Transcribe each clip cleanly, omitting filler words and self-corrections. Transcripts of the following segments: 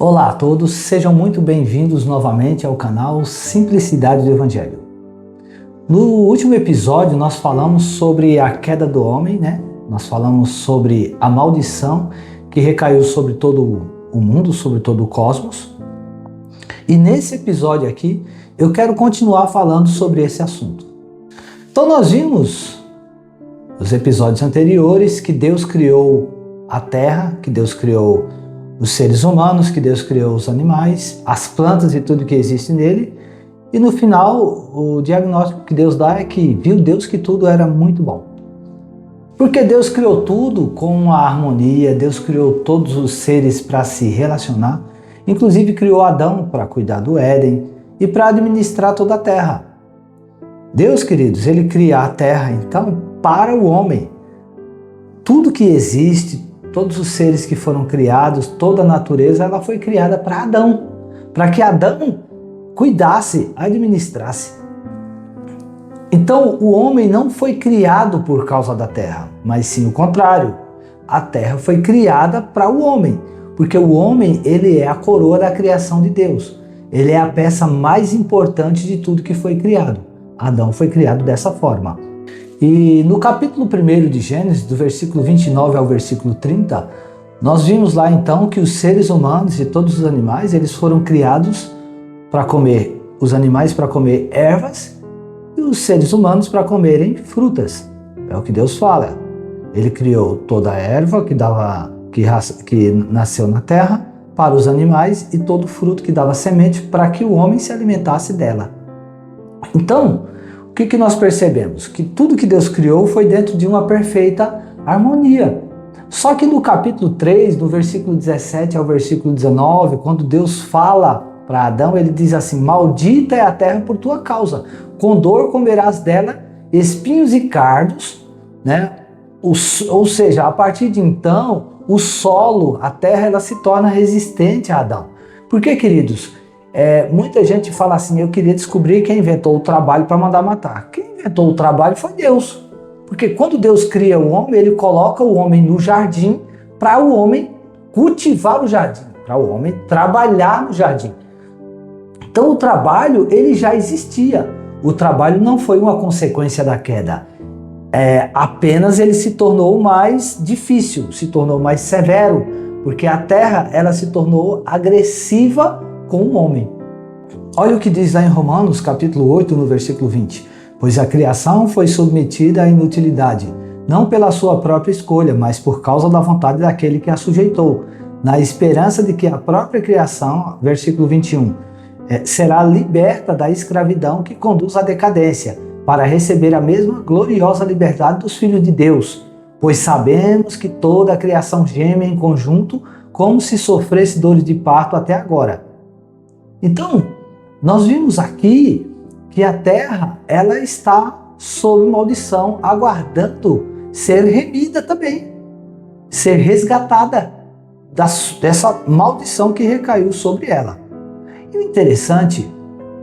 Olá a todos, sejam muito bem-vindos novamente ao canal Simplicidade do Evangelho. No último episódio nós falamos sobre a queda do homem, Nós falamos sobre a maldição que recaiu sobre todo o mundo, sobre todo o cosmos. E nesse episódio aqui eu quero continuar falando sobre esse assunto. Então nós vimos nos episódios anteriores que Deus criou a terra, que Deus criou os seres humanos, que Deus criou os animais, as plantas e tudo que existe nele. E no final, o diagnóstico que Deus dá é que viu Deus que tudo era muito bom. Porque Deus criou tudo com uma harmonia, Deus criou todos os seres para se relacionar, inclusive criou Adão para cuidar do Éden e para administrar toda a terra. Deus, queridos, ele cria a terra, então, para o homem. Tudo que existe, todos os seres que foram criados, toda a natureza, ela foi criada para Adão, para que Adão cuidasse, administrasse. Então, o homem não foi criado por causa da terra, mas sim o contrário. A terra foi criada para o homem, porque o homem, ele é a coroa da criação de Deus. Ele é a peça mais importante de tudo que foi criado. Adão foi criado dessa forma. E no capítulo 1 de Gênesis, do versículo 29 ao versículo 30, nós vimos lá então que os seres humanos e todos os animais, eles foram criados para comer, os animais para comer ervas e os seres humanos para comerem frutas. É o que Deus fala. Ele criou toda a erva que nasceu na terra para os animais e todo fruto que dava semente para que o homem se alimentasse dela. Então, o que nós percebemos? Que tudo que Deus criou foi dentro de uma perfeita harmonia. Só que no capítulo 3, do versículo 17 ao versículo 19, quando Deus fala para Adão, ele diz assim: maldita é a terra por tua causa, com dor comerás dela espinhos e cardos, Ou seja, a partir de então, o solo, a terra, ela se torna resistente a Adão. Por que, queridos? Muita gente fala assim: eu queria descobrir quem inventou o trabalho para mandar matar. Quem inventou o trabalho foi Deus. Porque quando Deus cria o homem, ele coloca o homem no jardim para o homem cultivar o jardim, para o homem trabalhar no jardim. Então o trabalho, ele já existia. O trabalho não foi uma consequência da queda. Apenas ele se tornou mais difícil, se tornou mais severo, porque a terra, ela se tornou agressiva com o homem. Olha o que diz lá em Romanos, capítulo 8, no versículo 20. Pois a criação foi submetida à inutilidade, não pela sua própria escolha, mas por causa da vontade daquele que a sujeitou, na esperança de que a própria criação, versículo 21, será liberta da escravidão que conduz à decadência, para receber a mesma gloriosa liberdade dos filhos de Deus. Pois sabemos que toda a criação geme em conjunto, como se sofresse dores de parto até agora. Então, nós vimos aqui que a terra, ela está sob maldição, aguardando ser remida também, ser resgatada dessa maldição que recaiu sobre ela. E o interessante,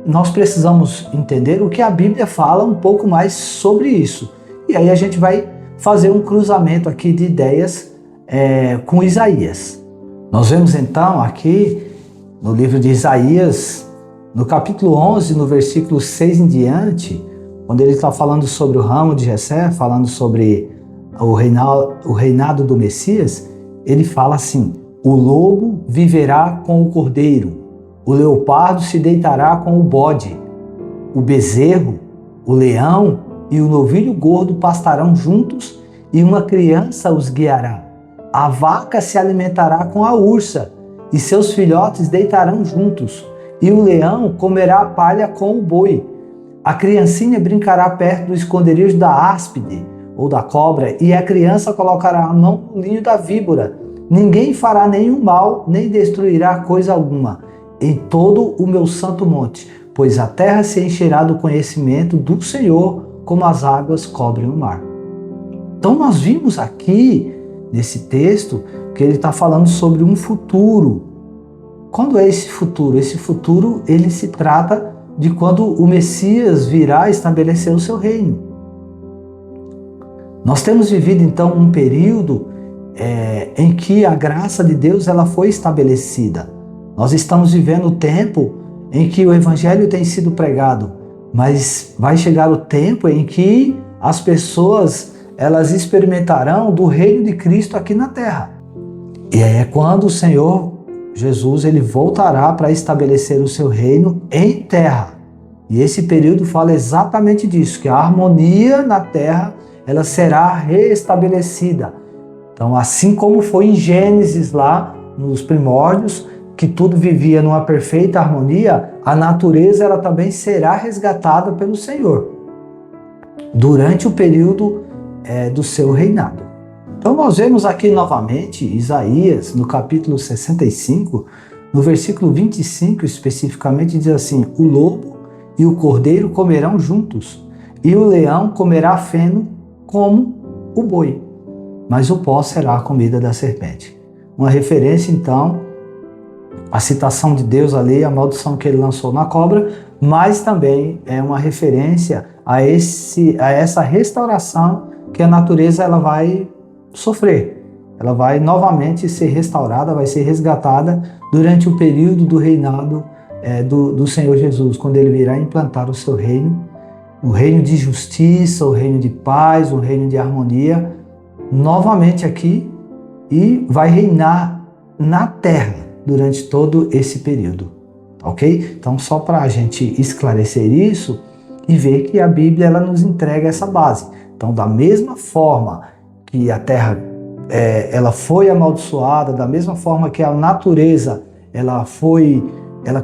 nós precisamos entender o que a Bíblia fala um pouco mais sobre isso. E aí a gente vai fazer um cruzamento aqui de ideias com Isaías. Nós vemos então aqui no livro de Isaías, no capítulo 11, no versículo 6 em diante, quando ele está falando sobre o ramo de Jessé, falando sobre o reinado do Messias, ele fala assim: o lobo viverá com o cordeiro, o leopardo se deitará com o bode, o bezerro, o leão e o novilho gordo pastarão juntos e uma criança os guiará. A vaca se alimentará com a ursa e seus filhotes deitarão juntos, e o leão comerá palha com o boi. A criancinha brincará perto do esconderijo da áspide ou da cobra, e a criança colocará a mão no ninho da víbora. Ninguém fará nenhum mal, nem destruirá coisa alguma em todo o meu santo monte, pois a terra se encherá do conhecimento do Senhor, como as águas cobrem o mar. Então nós vimos aqui, nesse texto, que ele está falando sobre um futuro. Quando é esse futuro? Esse futuro, ele se trata de quando o Messias virá estabelecer o seu reino. Nós temos vivido então um período em que a graça de Deus ela foi estabelecida. Nós estamos vivendo o tempo em que o evangelho tem sido pregado, mas vai chegar o tempo em que as pessoas elas experimentarão do reino de Cristo aqui na terra. E é quando o Senhor Jesus ele voltará para estabelecer o seu reino em terra. E esse período fala exatamente disso, que a harmonia na terra ela será restabelecida. Então, assim como foi em Gênesis lá nos primórdios, que tudo vivia numa perfeita harmonia, a natureza ela também será resgatada pelo Senhor durante o período do seu reinado. Então nós vemos aqui novamente Isaías no capítulo 65, no versículo 25 especificamente, diz assim: o lobo e o cordeiro comerão juntos, e o leão comerá feno como o boi, mas o pó será a comida da serpente. Uma referência então à citação de Deus ali, a maldição que ele lançou na cobra, mas também é uma referência a essa restauração que a natureza ela vai sofrer. Ela vai novamente ser restaurada, vai ser resgatada durante o período do reinado do Senhor Jesus, quando ele virá implantar o seu reino, o reino de justiça, o reino de paz, o reino de harmonia, novamente aqui, e vai reinar na terra durante todo esse período, ok? Então, só para a gente esclarecer isso e ver que a Bíblia ela nos entrega essa base. Então, da mesma forma que a terra ela foi amaldiçoada, da mesma forma que a natureza ela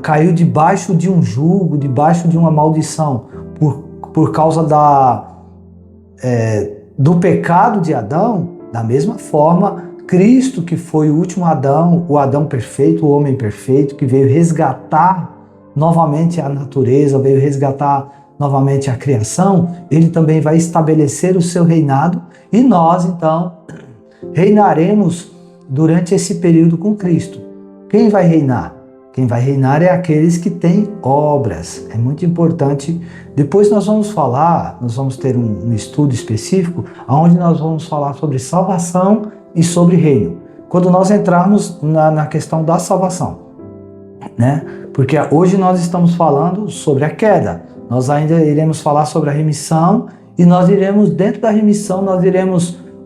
caiu debaixo de um jugo, debaixo de uma maldição por causa do pecado de Adão, da mesma forma Cristo, que foi o último Adão, o Adão perfeito, o homem perfeito, que veio resgatar novamente a natureza, veio resgatar novamente a criação, ele também vai estabelecer o seu reinado e nós, então, reinaremos durante esse período com Cristo. Quem vai reinar? Quem vai reinar é aqueles que têm obras. É muito importante. Depois nós vamos ter um estudo específico, onde nós vamos falar sobre salvação e sobre reino. Quando nós entrarmos na questão da salvação, né? Porque hoje nós estamos falando sobre a queda. Nós ainda iremos falar sobre a remissão e nós iremos,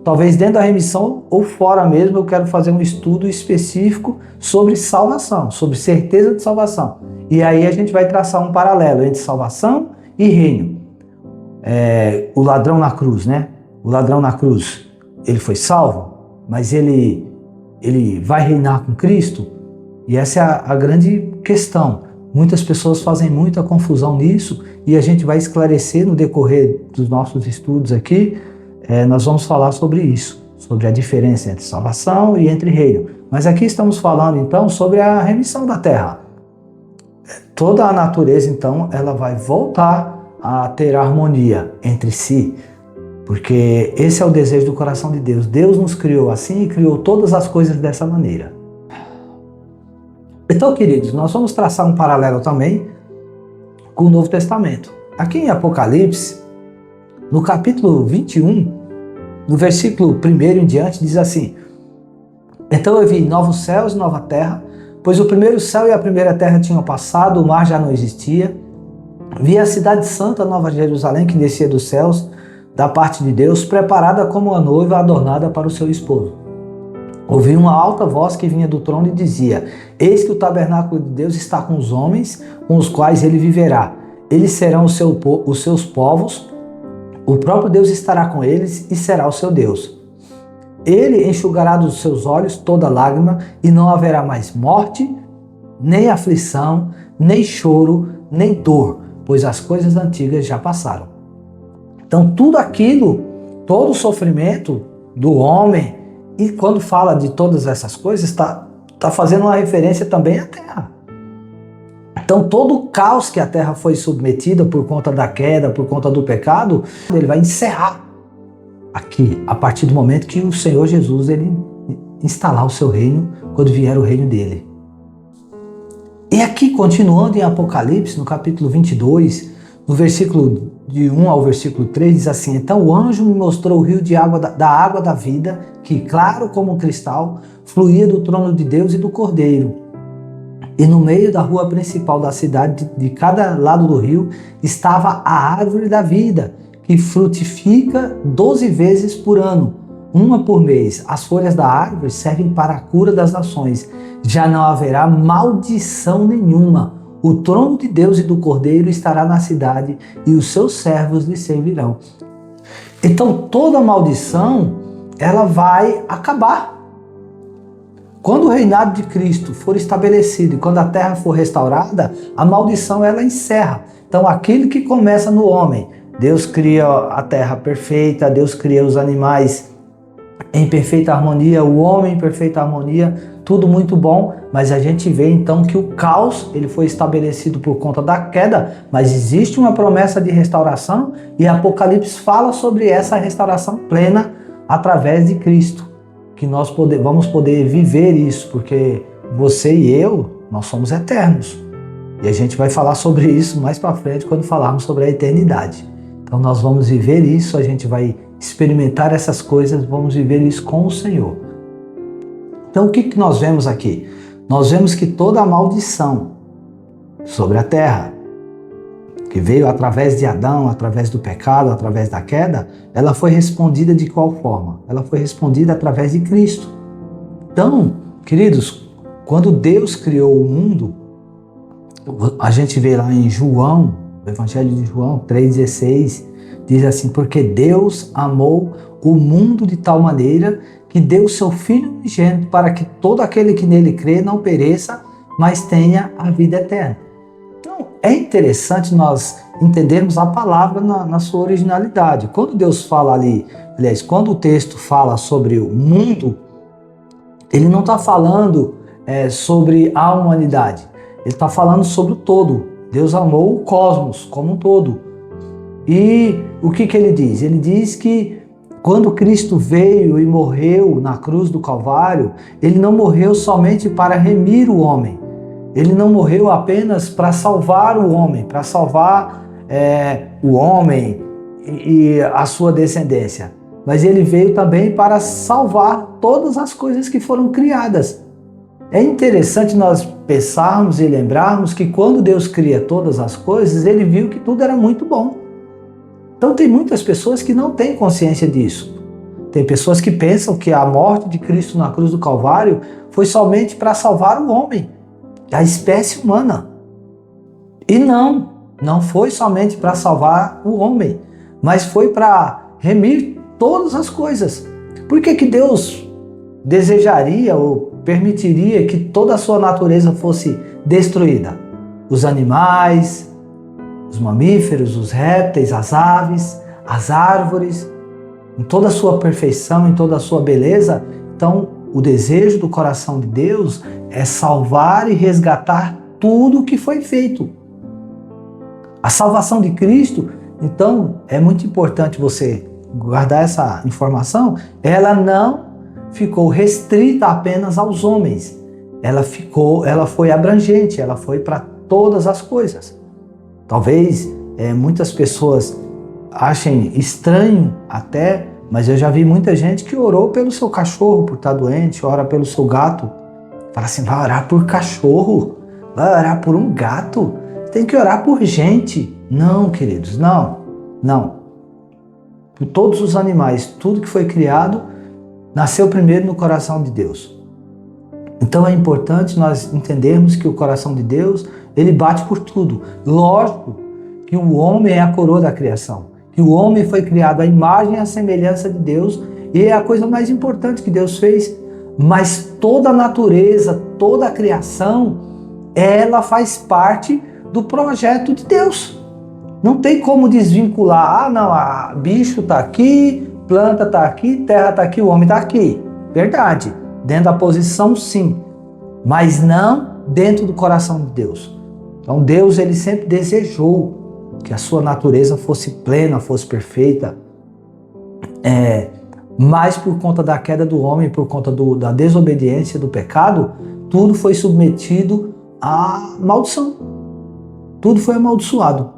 talvez dentro da remissão ou fora mesmo, eu quero fazer um estudo específico sobre salvação, sobre certeza de salvação. E aí a gente vai traçar um paralelo entre salvação e reino. O ladrão na cruz, né? O ladrão na cruz, ele foi salvo, mas ele vai reinar com Cristo? E essa é a grande questão. Muitas pessoas fazem muita confusão nisso e a gente vai esclarecer no decorrer dos nossos estudos aqui. Nós vamos falar sobre isso, sobre a diferença entre salvação e entre reino. Mas aqui estamos falando então sobre a remissão da terra. Toda a natureza então ela vai voltar a ter harmonia entre si, porque esse é o desejo do coração de Deus. Deus nos criou assim e criou todas as coisas dessa maneira. Então, queridos, nós vamos traçar um paralelo também com o Novo Testamento. Aqui em Apocalipse, no capítulo 21, no versículo 1 em diante, diz assim: então eu vi novos céus e nova terra, pois o primeiro céu e a primeira terra tinham passado, o mar já não existia. Vi a cidade santa, Nova Jerusalém, que descia dos céus, da parte de Deus, preparada como uma noiva adornada para o seu esposo. Ouvi uma alta voz que vinha do trono e dizia: eis que o tabernáculo de Deus está com os homens, com os quais ele viverá. Eles serão os seus povos, o próprio Deus estará com eles e será o seu Deus. Ele enxugará dos seus olhos toda lágrima, e não haverá mais morte, nem aflição, nem choro, nem dor, pois as coisas antigas já passaram. Então tudo aquilo, todo o sofrimento do homem, e quando fala de todas essas coisas, está fazendo uma referência também à terra. Então todo o caos que a terra foi submetida por conta da queda, por conta do pecado, ele vai encerrar aqui, a partir do momento que o Senhor Jesus ele instalar o seu reino, quando vier o reino dele. E aqui, continuando em Apocalipse, no capítulo 22, no versículo de 1 ao versículo 3, diz assim: então o anjo me mostrou o rio de água da água da vida, que, claro como um cristal, fluía do trono de Deus e do Cordeiro. E no meio da rua principal da cidade, de cada lado do rio, estava a árvore da vida, que frutifica 12 vezes por ano, uma por mês. As folhas da árvore servem para a cura das nações. Já não haverá maldição nenhuma. O trono de Deus e do Cordeiro estará na cidade e os seus servos lhe servirão. Então toda maldição, ela vai acabar. Quando o reinado de Cristo for estabelecido e quando a terra for restaurada, a maldição ela encerra. Então aquilo que começa no homem, Deus cria a terra perfeita, Deus cria os animais em perfeita harmonia, o homem em perfeita harmonia, tudo muito bom, mas a gente vê então que o caos ele foi estabelecido por conta da queda, mas existe uma promessa de restauração e Apocalipse fala sobre essa restauração plena através de Cristo, que nós vamos poder viver isso, porque você e eu, nós somos eternos. E a gente vai falar sobre isso mais para frente quando falarmos sobre a eternidade. Então nós vamos viver isso, a gente vai experimentar essas coisas, vamos viver isso com o Senhor. Então o que nós vemos aqui? Nós vemos que toda a maldição sobre a terra, que veio através de Adão, através do pecado, através da queda, ela foi respondida de qual forma? Ela foi respondida através de Cristo. Então, queridos, quando Deus criou o mundo, a gente vê lá em João, o Evangelho de João 3,16, diz assim: porque Deus amou o mundo de tal maneira que deu seu Filho unigênito para que todo aquele que nele crê não pereça, mas tenha a vida eterna. Então, é interessante nós entendermos a palavra na sua originalidade. Quando Deus fala ali, aliás, quando o texto fala sobre o mundo, ele não está falando sobre a humanidade, ele está falando sobre o todo. Deus amou o cosmos como um todo. E o que ele diz? Ele diz que quando Cristo veio e morreu na cruz do Calvário, ele não morreu somente para remir o homem. Ele não morreu apenas para salvar o homem, para salvar o homem e a sua descendência. Mas ele veio também para salvar todas as coisas que foram criadas. É interessante nós pensarmos e lembrarmos que quando Deus cria todas as coisas, ele viu que tudo era muito bom. Então tem muitas pessoas que não têm consciência disso. Tem pessoas que pensam que a morte de Cristo na cruz do Calvário foi somente para salvar o homem, a espécie humana. E não foi somente para salvar o homem, mas foi para remir todas as coisas. Por que Deus desejaria ou permitiria que toda a sua natureza fosse destruída? Os animais, os mamíferos, os répteis, as aves, as árvores, em toda a sua perfeição, em toda a sua beleza. Então, o desejo do coração de Deus é salvar e resgatar tudo o que foi feito. A salvação de Cristo, então, é muito importante você guardar essa informação, ela não ficou restrita apenas aos homens. Ela foi abrangente, ela foi para todas as coisas. Talvez muitas pessoas achem estranho até, mas eu já vi muita gente que orou pelo seu cachorro por estar doente, ora pelo seu gato. Fala assim, vai orar por cachorro, vai orar por um gato, tem que orar por gente. Não, queridos, não. Por todos os animais, tudo que foi criado, nasceu primeiro no coração de Deus. Então é importante nós entendermos que o coração de Deus, ele bate por tudo. Lógico que o homem é a coroa da criação, que o homem foi criado à imagem e à semelhança de Deus e é a coisa mais importante que Deus fez, mas toda a natureza, toda a criação, ela faz parte do projeto de Deus. Não tem como desvincular, bicho está aqui, planta está aqui, terra está aqui, o homem está aqui. Verdade, dentro da posição sim, mas não dentro do coração de Deus. Então Deus, ele sempre desejou que a sua natureza fosse plena, fosse perfeita, mas por conta da queda do homem, por conta da desobediência, do pecado, tudo foi submetido à maldição. Tudo foi amaldiçoado.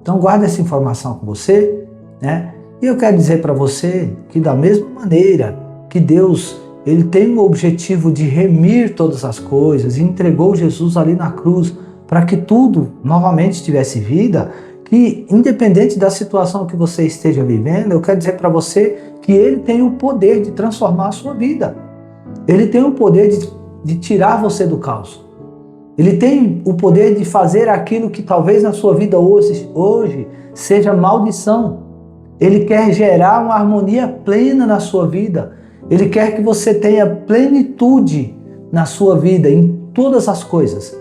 Então guarda essa informação com você, né? E eu quero dizer para você que da mesma maneira que Deus ele tem o objetivo de remir todas as coisas, e entregou Jesus ali na cruz para que tudo novamente tivesse vida, que independente da situação que você esteja vivendo, eu quero dizer para você que ele tem o poder de transformar a sua vida. Ele tem o poder de tirar você do caos. Ele tem o poder de fazer aquilo que talvez na sua vida hoje seja maldição. Ele quer gerar uma harmonia plena na sua vida. Ele quer que você tenha plenitude na sua vida, em todas as coisas.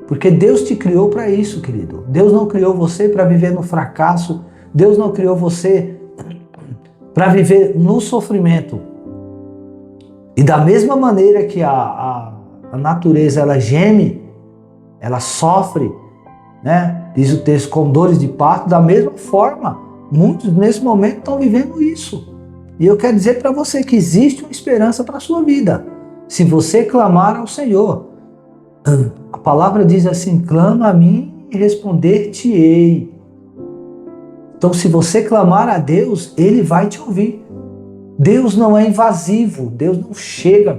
Porque Deus te criou para isso, querido. Deus não criou você para viver no fracasso. Deus não criou você para viver no sofrimento. E da mesma maneira que a natureza ela geme, ela sofre, né? Diz o texto, com dores de parto, da mesma forma, muitos nesse momento estão vivendo isso. E eu quero dizer para você que existe uma esperança para a sua vida. Se você clamar ao Senhor. A palavra diz assim, clama a mim e responder-te-ei. Então se você clamar a Deus, Ele vai te ouvir. Deus não é invasivo, Deus não chega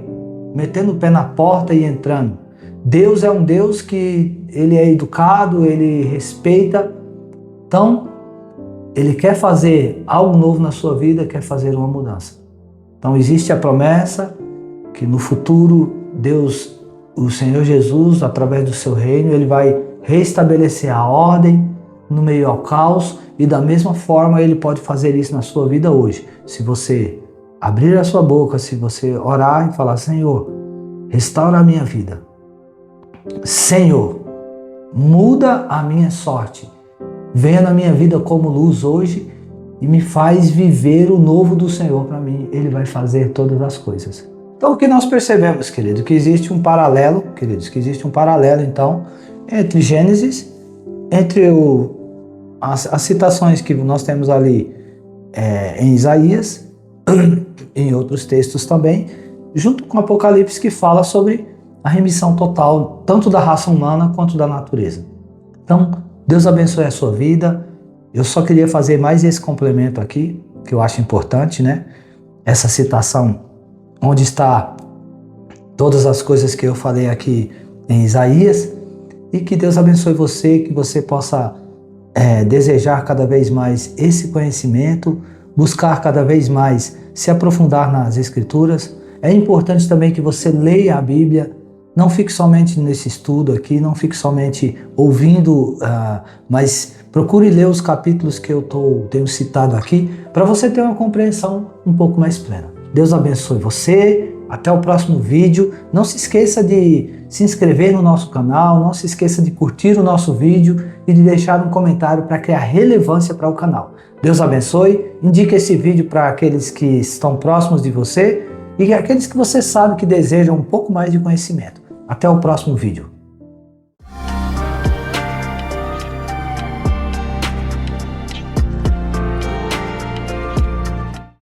metendo o pé na porta e entrando. Deus é um Deus que Ele é educado, Ele respeita. Então, Ele quer fazer algo novo na sua vida, quer fazer uma mudança. Então existe a promessa que no futuro Deus, o Senhor Jesus, através do seu reino, Ele vai restabelecer a ordem no meio ao caos, e da mesma forma Ele pode fazer isso na sua vida hoje. Se você abrir a sua boca, se você orar e falar, Senhor, restaura a minha vida. Senhor, muda a minha sorte. Venha na minha vida como luz hoje e me faz viver o novo do Senhor para mim. Ele vai fazer todas as coisas. Então o que nós percebemos, querido? Que existe um paralelo, queridos, que existe um paralelo então entre Gênesis, entre as citações que nós temos ali em Isaías, em outros textos também, junto com Apocalipse, que fala sobre a remissão total, tanto da raça humana quanto da natureza. Então, Deus abençoe a sua vida. Eu só queria fazer mais esse complemento aqui, que eu acho importante, né? Essa citação, onde está todas as coisas que eu falei aqui em Isaías, e que Deus abençoe você, que você possa desejar cada vez mais esse conhecimento, buscar cada vez mais se aprofundar nas Escrituras. É importante também que você leia a Bíblia, não fique somente nesse estudo aqui, não fique somente ouvindo, mas procure ler os capítulos que eu tenho citado aqui, para você ter uma compreensão um pouco mais plena. Deus abençoe você, até o próximo vídeo. Não se esqueça de se inscrever no nosso canal, não se esqueça de curtir o nosso vídeo e de deixar um comentário para criar relevância para o canal. Deus abençoe, indique esse vídeo para aqueles que estão próximos de você e aqueles que você sabe que desejam um pouco mais de conhecimento. Até o próximo vídeo.